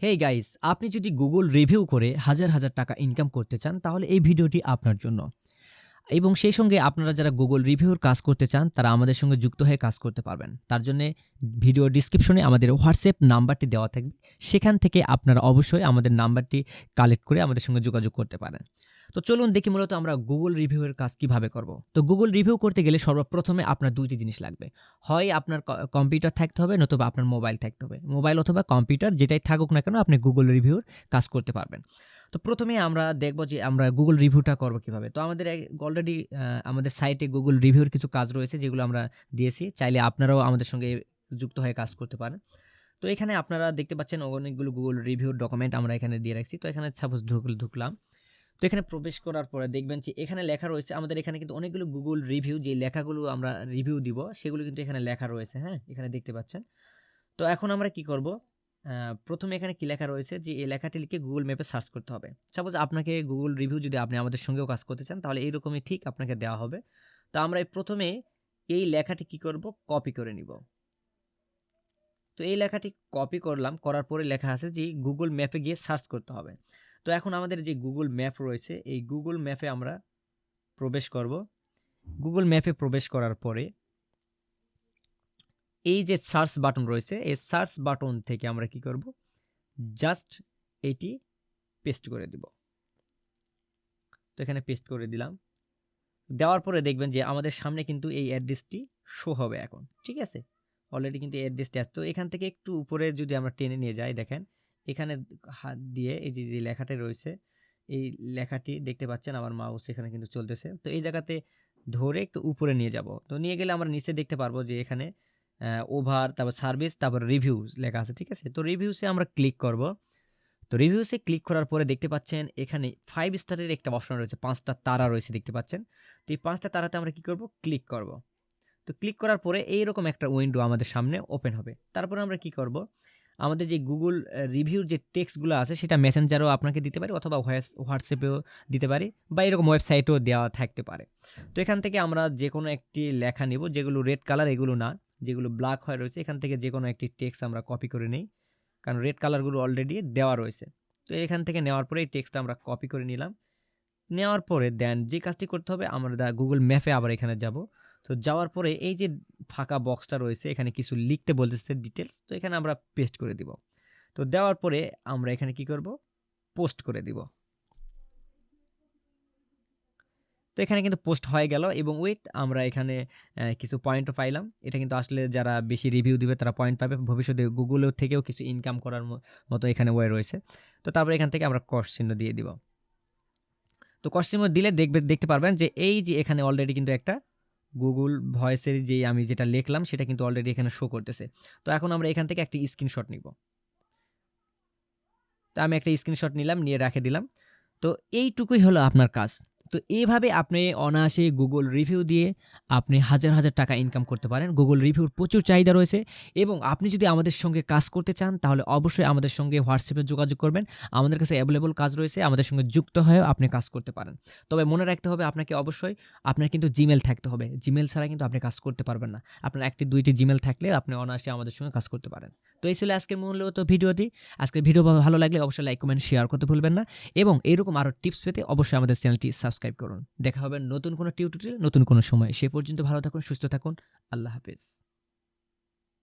Hey guys, আপনি যদি Google review করে হাজার হাজার টাকা ইনকাম করতে চান তাহলে এই ভিডিওটি আপনার জন্য। এবং সেই সঙ্গে আপনারা যারা গুগল রিভিউর কাজ করতে চান তারা আমাদের সঙ্গে যুক্ত হয়ে কাজ করতে পারবেন। তার জন্যে ভিডিও ডিসক্রিপশনে আমাদের হোয়াটসঅ্যাপ নাম্বারটি দেওয়া থাকবে। সেখান থেকে আপনারা অবশ্যই আমাদের নাম্বারটি কালেক্ট করে আমাদের সঙ্গে যোগাযোগ করতে পারেন। তো চলুন দেখি মূলত আমরা গুগল রিভিউয়ের কাজ কিভাবে করব। তো গুগল রিভিউ করতে গেলে সর্বপ্রথমে আপনার দুইটি জিনিস লাগবে। হয় আপনার কম্পিউটার থাকতে হবে, নতুবা আপনার মোবাইল থাকতে হবে। মোবাইল অথবা কম্পিউটার যেটাই থাকুক না কেন আপনি গুগল রিভিউর কাজ করতে পারবেন। তো প্রথমে আমরা দেখব যে আমরা গুগল রিভিউটা করব কিভাবে। তো আমাদের অলরেডি আমাদের সাইটে গুগল রিভিউর কিছু কাজ রয়েছে যেগুলো আমরা দিয়েছি। চাইলে আপনারাও আমাদের সঙ্গে যুক্ত হয়ে কাজ করতে পারেন। তো এখানে আপনারা দেখতে পাচ্ছেন অনেকগুলো গুগল রিভিউর ডকুমেন্ট আমরা এখানে দিয়ে রাখছি। তো এখানে সাপোজ ঢুকলাম। তো এখানে প্রবেশ করার পরে দেখবেন যে এখানে লেখা রয়েছে, আমাদের এখানে কিন্তু অনেকগুলো গুগল রিভিউ, যে লেখাগুলো আমরা রিভিউ দিব সেগুলো কিন্তু এখানে লেখা রয়েছে। হ্যাঁ, এখানে দেখতে পাচ্ছেন। তো এখন আমরা কি করব, প্রথমে এখানে কি লেখা রয়েছে যে এই লেখাটি লিখে গুগল ম্যাপে সার্চ করতে হবে। সাপোজ আপনাকে গুগল রিভিউ যদি আপনি আমাদের সঙ্গেও কাজ করতে চান তাহলে এইরকমই ঠিক আপনাকে দেওয়া হবে। তো আমরা প্রথমে এই লেখাটি কি করব, কপি করে নিব। তো এই লেখাটি কপি করলাম, করার পরে লেখা আছে যে গুগল ম্যাপে গিয়ে সার্চ করতে হবে। তো এখন আমাদের যে গুগল ম্যাপ রয়েছে এই গুগল ম্যাপে আমরা প্রবেশ করব। গুগল ম্যাপে প্রবেশ করার পরে এই যে সার্চ বাটন রয়েছে এই সার্চ বাটন থেকে আমরা কি করব, জাস্ট এটি পেস্ট করে দিব। তো এখানে পেস্ট করে দিলাম। দেওয়ার পরে দেখবেন যে আমাদের সামনে কিন্তু এই অ্যাড্রেসটি শো হবে এখন। ঠিক আছে, অলরেডি কিন্তু এই অ্যাড্রেসটি আছে। তো এখান থেকে একটু উপরে যদি আমরা টেনে নিয়ে যাই, দেখেন এখানে হাত দিয়ে এই যে লেখাটি রয়েছে এই লেখাটি দেখতে পাচ্ছেন, আমার মাউস এখানে কিন্তু চলতেছে। তো এই জায়গাতে ধরে একটু উপরে নিয়ে যাব। তো নিয়ে গেলে আমরা নিচে দেখতে পারবো যে এখানে ওভার, তারপর সার্ভিস, তারপর রিভিউস লেখা আছে। ঠিক আছে, তো রিভিউসে আমরা ক্লিক করব। তো রিভিউসে ক্লিক করার পরে দেখতে পাচ্ছেন এখানে 5 স্টারের একটা অপশন রয়েছে, 5টা তারা রয়েছে দেখতে পাচ্ছেন। তো এই 5টা তারাতে আমরা কি করব, ক্লিক করব। তো ক্লিক করার পরে এইরকম একটা উইন্ডো আমাদের সামনে ওপেন হবে। তারপরে আমরা কি করব, আমাদের যে গুগল রিভিউর যে টেক্সটগুলো আছে সেটা মেসেঞ্জারও আপনাকে দিতে পারি, অথবা হোয়াটসঅ্যাপেও দিতে পারি, বা এরকম ওয়েবসাইটেও দেওয়া থাকতে পারে। তো এখান থেকে আমরা যে কোনো একটি লেখা নিব, যেগুলো রেড কালার এগুলো না, যেগুলো ব্ল্যাক হয়ে রয়েছে এখান থেকে যে কোনো একটি টেক্সট আমরা কপি করে নিই, কারণ রেড কালারগুলো অলরেডি দেওয়া রয়েছে। তো এখান থেকে নেওয়ার পরে এই টেক্সটটা আমরা কপি করে নিলাম। নেওয়ার পরে দেন যে কাজটি করতে হবে, আমরা গুগল ম্যাপে আবার এখানে যাব। তো যাওয়ার পরে এই যে ফাঁকা বক্সটা রয়েছে এখানে কিছু লিখতে বলতেছে ডিটেলস, তো এখানে আমরা পেস্ট করে দিব। তো দেওয়ার পরে আমরা এখানে কি করব, পোস্ট করে দিব। তো এখানে কিন্তু পোস্ট হয়ে গেল এবং উইথ আমরা এখানে কিছু পয়েন্টও পাইলাম। এটা কিন্তু আসলে যারা বেশি রিভিউ দিবে তারা পয়েন্ট পাবে, ভবিষ্যতে গুগলের থেকেও কিছু ইনকাম করার মতো এখানে ওয়ে রয়েছে। তো তারপরে এখান থেকে আমরা ক্রস চিহ্ন দিয়ে দিব। তো ক্রস চিহ্ন দিলে দেখতে পারবেন যে এই যে এখানে অলরেডি কিন্তু একটা গুগল ভয়েসের যে আমি যেটা লিখলাম সেটা কিন্তু অলরেডি এখানে শো করতেছে। তো এখন আমরা এখান থেকে একটা স্ক্রিনশট নিব। তো আমি একটা স্ক্রিনশট নিলাম, নিয়ে রেখে দিলাম। তো এইটুকুই হলো আপনার কাজ। তো এইভাবে আপনি অনায়াসে গুগল রিভিউ দিয়ে আপনি হাজার হাজার টাকা ইনকাম করতে পারেন। গুগল রিভিউর প্রচুর চাহিদা রয়েছে এবং আপনি যদি আমাদের সঙ্গে কাজ করতে চান তাহলে অবশ্যই আমাদের সঙ্গে হোয়াটসঅ্যাপে যোগাযোগ করবেন। আমাদের কাছে অ্যাভেলেবল কাজ রয়েছে, আমাদের সঙ্গে যুক্ত হয়েও আপনি কাজ করতে পারেন। তবে মনে রাখতে হবে আপনাকে অবশ্যই আপনার কিন্তু জিমেল থাকতে হবে। জিমেল ছাড়া কিন্তু আপনি কাজ করতে পারবেন না। আপনার 1টি 2টি জিমেল থাকলে আপনি অনায়াসে আমাদের সঙ্গে কাজ করতে পারেন। তো এই ছিল আজকের মূলত ভিডিওটি। আজকের ভিডিও ভালো লাগলে অবশ্যই লাইক, কমেন্ট, শেয়ার করতে ভুলবেন না এবং এরকম আরও টিপস পেতে অবশ্যই আমাদের চ্যানেলটি সাবস্ক্রাইব করুন। দেখা হবে নতুন কোনো টিউটোরিয়াল নতুন কোনো সময়। সে পর্যন্ত ভালো থাকুন, সুস্থ থাকুন। আল্লাহ হাফেজ।